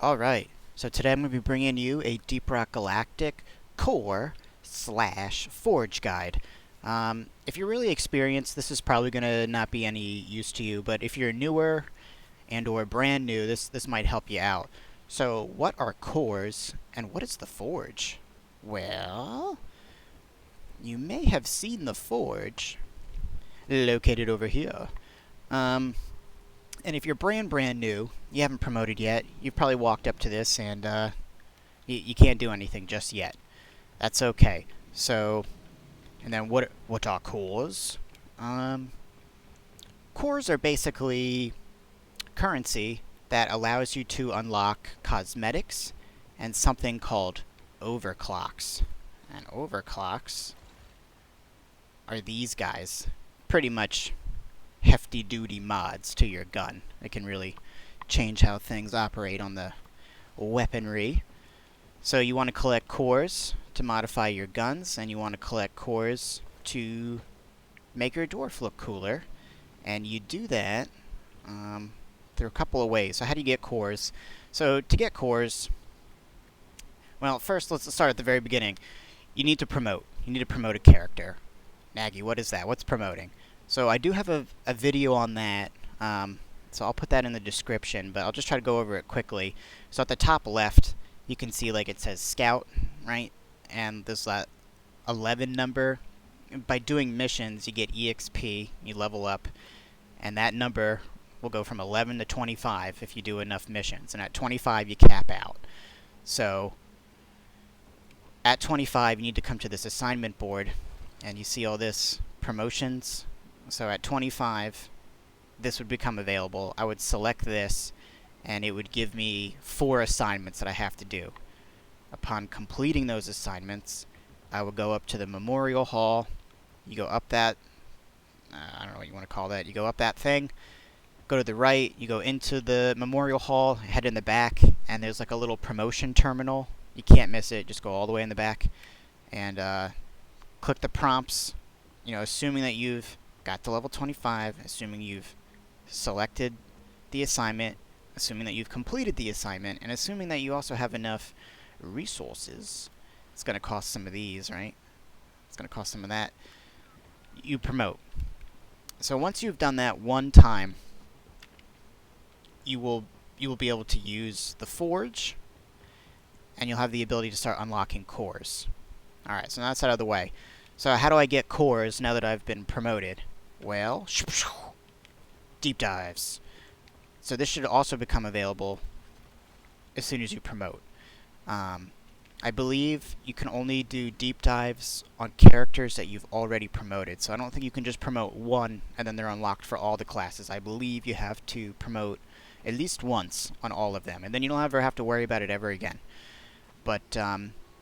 Alright, so today I'm going to be bringing you a Deep Rock Galactic core slash forge guide. If you're really experienced, this is probably going to not be any use to you, but if you're newer and or brand new, this might help you out. So what are cores and what is the forge? Well, you may have seen the forge located over here. Um, and if you're brand new, you haven't promoted yet, you've probably walked up to this and you can't do anything just yet. That's okay. So, and then what are cores? Cores are basically currency that allows you to unlock cosmetics and something called overclocks. And overclocks are these guys. Pretty much hefty duty mods to your gun. It can really change how things operate on the weaponry. So you want to collect cores to modify your guns, and you want to collect cores to make your dwarf look cooler. And you do that through a couple of ways. So how do you get cores? So to get cores, well, first let's start at the very beginning. You need to promote. You need to promote a character. Nagy, what is that? What's promoting? So I do have a video on that, so I'll put that in the description, but I'll just try to go over it quickly. So at the top left, you can see like it says Scout, right? And there's that 11 number. By doing missions, you get EXP, you level up, and that number will go from 11 to 25 if you do enough missions. And at 25, you cap out. So at 25, you need to come to this assignment board, and you see all this promotions. So at 25, this would become available. I would select this, and it would give me 4 assignments that I have to do. Upon completing those assignments, I would go up to the Memorial Hall. You go up that, I don't know what you want to call that. You go up that thing, go to the right, you go into the Memorial Hall, head in the back, and there's like a little promotion terminal. You can't miss it, just go all the way in the back, and click the prompts, assuming that you've got to level 25, assuming you've selected the assignment, assuming that you've completed the assignment, and assuming that you also have enough resources. It's going to cost some of these, right? It's going to cost some of that. You promote. So once you've done that one time, you will be able to use the forge, and you'll have the ability to start unlocking cores. Alright, so now that's out of the way. So how do I get cores now that I've been promoted? Well, deep dives. So this should also become available as soon as you promote. I believe you can only do deep dives on characters that you've already promoted. So I don't think you can just promote one and then they're unlocked for all the classes. I believe you have to promote at least once on all of them, and then you don't ever have to worry about it ever again. But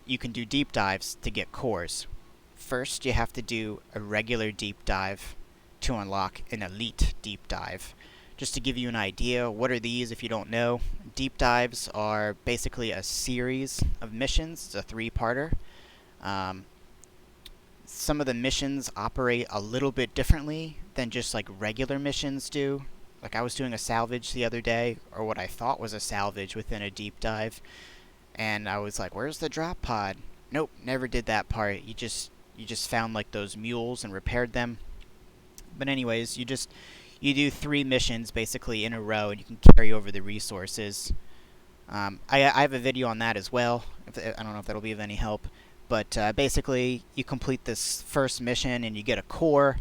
you can do deep dives to get cores. First, you have to do a regular deep dive to unlock an elite deep dive. Just to give you an idea, what are these if you don't know? Deep dives are basically a series of missions. It's a 3-parter. Some of the missions operate a little bit differently than just like regular missions do. Like I was doing a salvage the other day, or what I thought was a salvage within a deep dive, and I was like, where's the drop pod? Nope, never did that part. You just found like those mules and repaired them. But anyways, you do 3 missions basically in a row, and you can carry over the resources. I have a video on that as well. I don't know if that'll be of any help, but basically you complete this first mission and you get a core.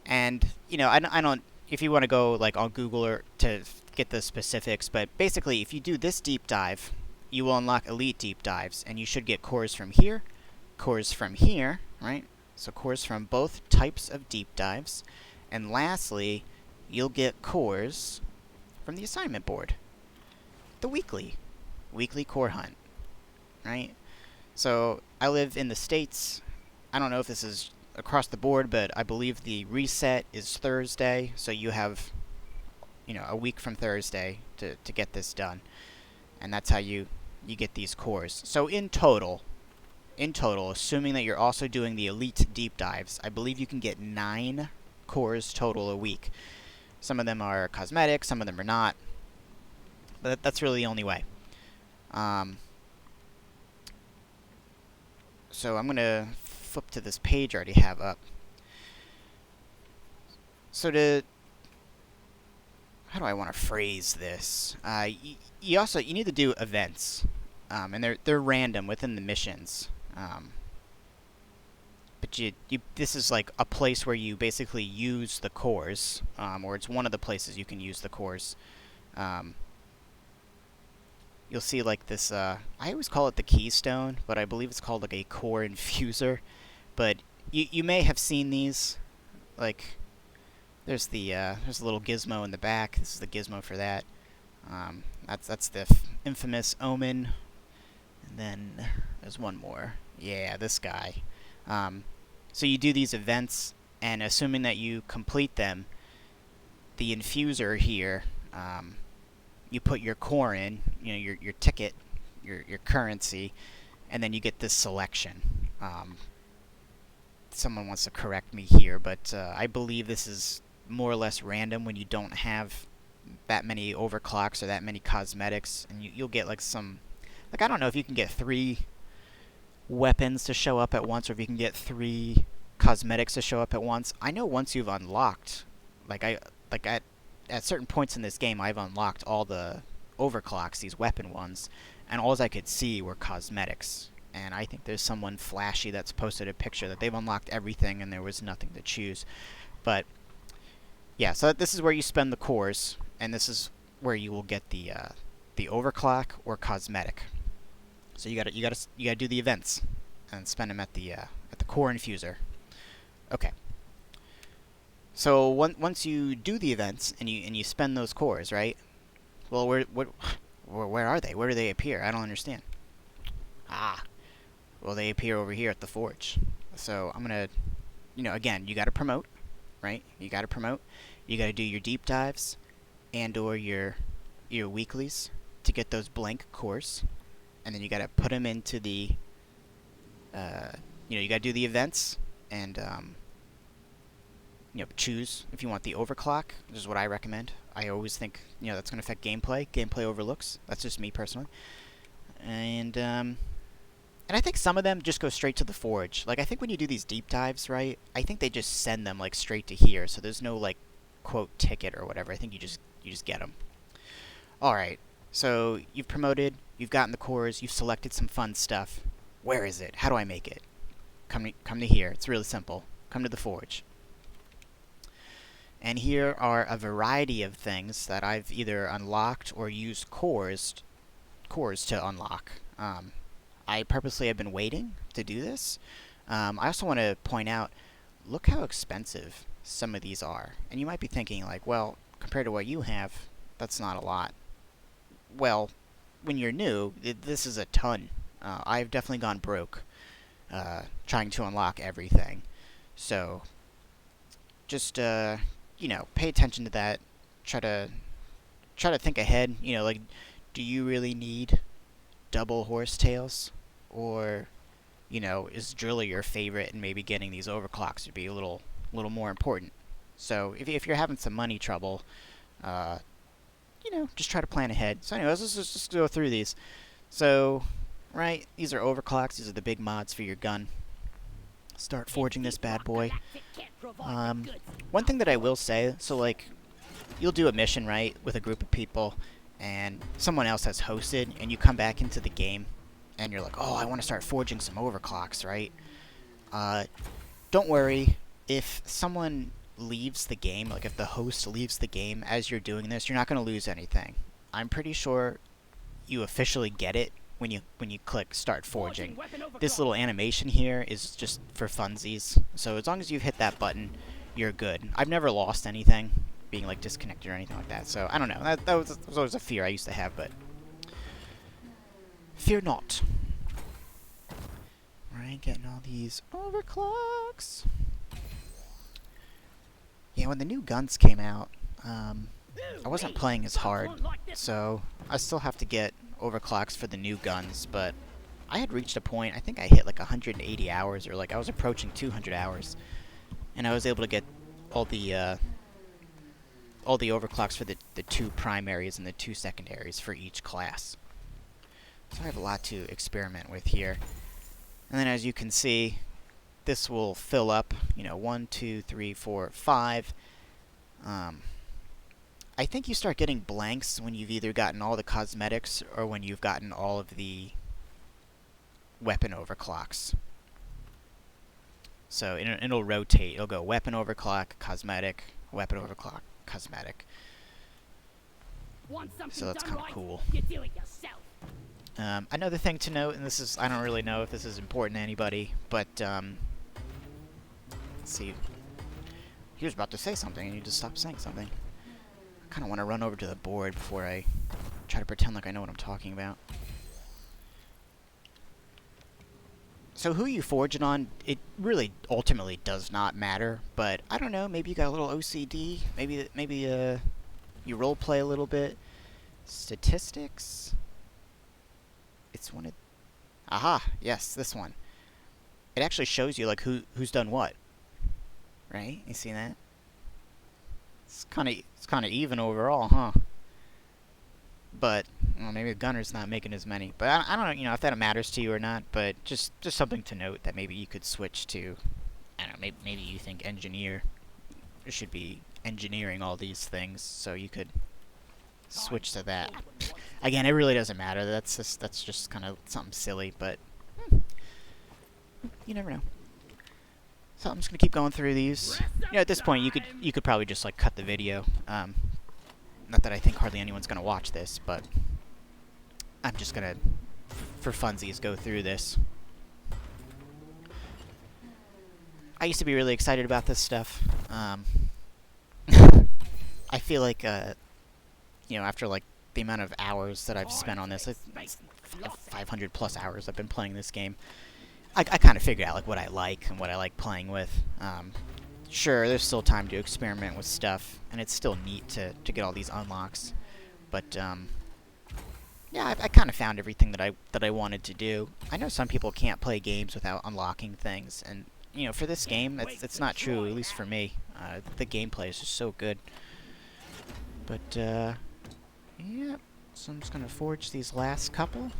And I don't. If you want to go like on Google or to get the specifics, but basically if you do this deep dive, you will unlock elite deep dives, and you should get cores from here, right? So cores from both types of deep dives, and lastly, you'll get cores from the assignment board. The weekly core hunt, right? So I live in the States. I don't know if this is across the board, but I believe the reset is Thursday, so you have a week from Thursday to get this done. And that's how you get these cores. So in total, assuming that you're also doing the elite deep dives, I believe you can get 9 cores total a week. Some of them are cosmetic, some of them are not, but that's really the only way. So I'm gonna flip to this page I already have up. So how do I want to phrase this? You need to do events, and they're random within the missions. But this is like a place where you basically use the cores, or it's one of the places you can use the cores. You'll see like this, I always call it the keystone, but I believe it's called like a core infuser. But you may have seen these, like, there's a little gizmo in the back. This is the gizmo for that. That's the infamous Omen. And then there's one more. Yeah, this guy. So you do these events, and assuming that you complete them, the infuser here, you put your core in, your ticket, your currency, and then you get this selection. Someone wants to correct me here, but I believe this is more or less random when you don't have that many overclocks or that many cosmetics, and you'll get like some, like, I don't know if you can get 3 weapons to show up at once, or if you can get 3 cosmetics to show up at once. I know once you've unlocked, at certain points in this game, I've unlocked all the overclocks, these weapon ones, and all I could see were cosmetics. And I think there's someone flashy that's posted a picture that they've unlocked everything and there was nothing to choose. But yeah, so this is where you spend the cores, and this is where you will get the overclock or cosmetic. So you gotta do the events and spend them at the core infuser. Okay. So once you do the events and you spend those cores, right? Well, where are they? Where do they appear? I don't understand. Well, they appear over here at the forge. So I'm gonna, again, you gotta promote, right? You gotta promote. You gotta do your deep dives and/or your weeklies to get those blank cores, and then you gotta put them into the, you gotta do the events and choose if you want the overclock. This is what I recommend. I always think, that's going to affect gameplay. Gameplay overlooks. That's just me personally. And I think some of them just go straight to the forge. Like, I think when you do these deep dives, right, I think they just send them, like, straight to here. So there's no, like, quote, ticket or whatever. I think you just get them. Alright, so you've promoted, you've gotten the cores, you've selected some fun stuff. Where is it? How do I make it? Come to here. It's really simple. Come to the forge. And here are a variety of things that I've either unlocked or used cores to unlock. I purposely have been waiting to do this. I also want to point out, look how expensive some of these are. And you might be thinking, like, well, compared to what you have, that's not a lot. Well, when you're new, this is a ton. I've definitely gone broke trying to unlock everything. So just pay attention to that. Try to think ahead. Like, do you really need double horsetails, or is Driller your favorite, and maybe getting these overclocks would be a little more important. So if you're having some money trouble, just try to plan ahead. So anyways, let's just go through these. So, right, these are overclocks. These are the big mods for your gun. Start forging this bad boy. One thing that I will say, so like, you'll do a mission, right, with a group of people, and someone else has hosted, and you come back into the game, and you're like, oh, I want to start forging some overclocks, right? Don't worry, if someone leaves the game, like if the host leaves the game as you're doing this, you're not going to lose anything. I'm pretty sure you officially get it when you click start forging. This little animation here is just for funsies, so as long as you've hit that button, you're good. I've never lost anything being like disconnected or anything like that, so I don't know. That was always a fear I used to have, but fear not. Right, getting all these overclocks. Yeah, when the new guns came out, I wasn't playing as hard, so I still have to get overclocks for the new guns, but I had reached a point, I think I hit like 180 hours, or like I was approaching 200 hours, and I was able to get all the overclocks for the 2 primaries and the 2 secondaries for each class. So I have a lot to experiment with here. And then as you can see, this will fill up, you know, 1, 2, 3, 4, 5. I think you start getting blanks when you've either gotten all the cosmetics or when you've gotten all of the weapon overclocks. So it'll rotate. It'll go weapon overclock, cosmetic, weapon overclock, cosmetic. So that's kind of cool. You do it yourself. Another thing to note, and this is, I don't really know if this is important to anybody, but, let's see. He was about to say something, and you just stopped saying something. I kind of want to run over to the board before I try to pretend like I know what I'm talking about. So who you forge it on, it really ultimately does not matter, but I don't know, maybe you got a little OCD, maybe you roleplay a little bit. Statistics? It's one of... Aha! Yes, this one. It actually shows you, like, who's done what. Right? You see that? It's kind of even overall, huh? But, well, maybe the gunner's not making as many. But I don't know, you know, if that matters to you or not, but just something to note that maybe you could switch to, I don't know, maybe you think engineer should be engineering all these things, so you could switch to that. Again, it really doesn't matter. That's just kind of something silly, but you never know. So I'm just gonna keep going through these. You know, at this point, you could probably just like cut the video. Not that I think hardly anyone's gonna watch this, but I'm just gonna, for funsies, go through this. I used to be really excited about this stuff. I feel like, you know, after like the amount of hours that I've spent on this, it's 500 plus hours I've been playing this game, I kind of figured out like what I like and what I like playing with. Sure, there's still time to experiment with stuff, and it's still neat to get all these unlocks, but yeah, I kind of found everything that I wanted to do. I know some people can't play games without unlocking things, and you know, for this game, it's not true, at least for me. The gameplay is just so good. But yeah, so I'm just gonna forge these last couple.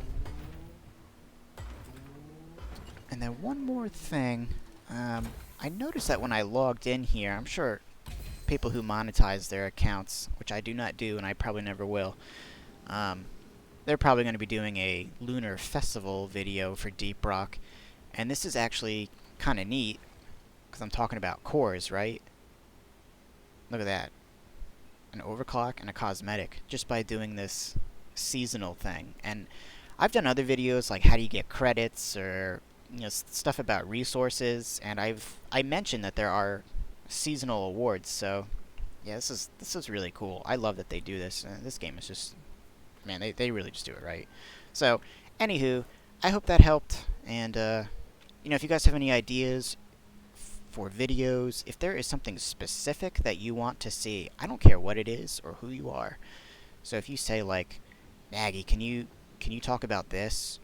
And then one more thing, I noticed that when I logged in here, I'm sure people who monetize their accounts, which I do not do and I probably never will, they're probably going to be doing a Lunar Festival video for Deep Rock. And this is actually kind of neat, because I'm talking about cores, right? Look at that. An overclock and a cosmetic, just by doing this seasonal thing. And I've done other videos like how do you get credits, or you know, stuff about resources, and I mentioned that there are seasonal awards. So yeah, this is really cool. I love that they do this. This game is just, man, they really just do it right. So anywho, I hope that helped, and you know, if you guys have any ideas for videos, if there is something specific that you want to see, I don't care what it is or who you are. So if you say like, Maggie, can you talk about this,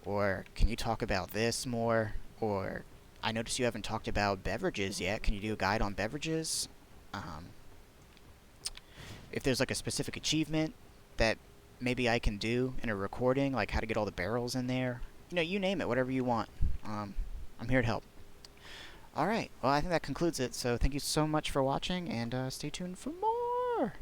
or can you talk about this more, or I noticed you haven't talked about beverages yet, can you do a guide on beverages? If there's like a specific achievement that maybe I can do in a recording, like how to get all the barrels in there, you know, you name it, whatever you want. I'm here to help. Alright, well, I think that concludes it, so thank you so much for watching, and stay tuned for more!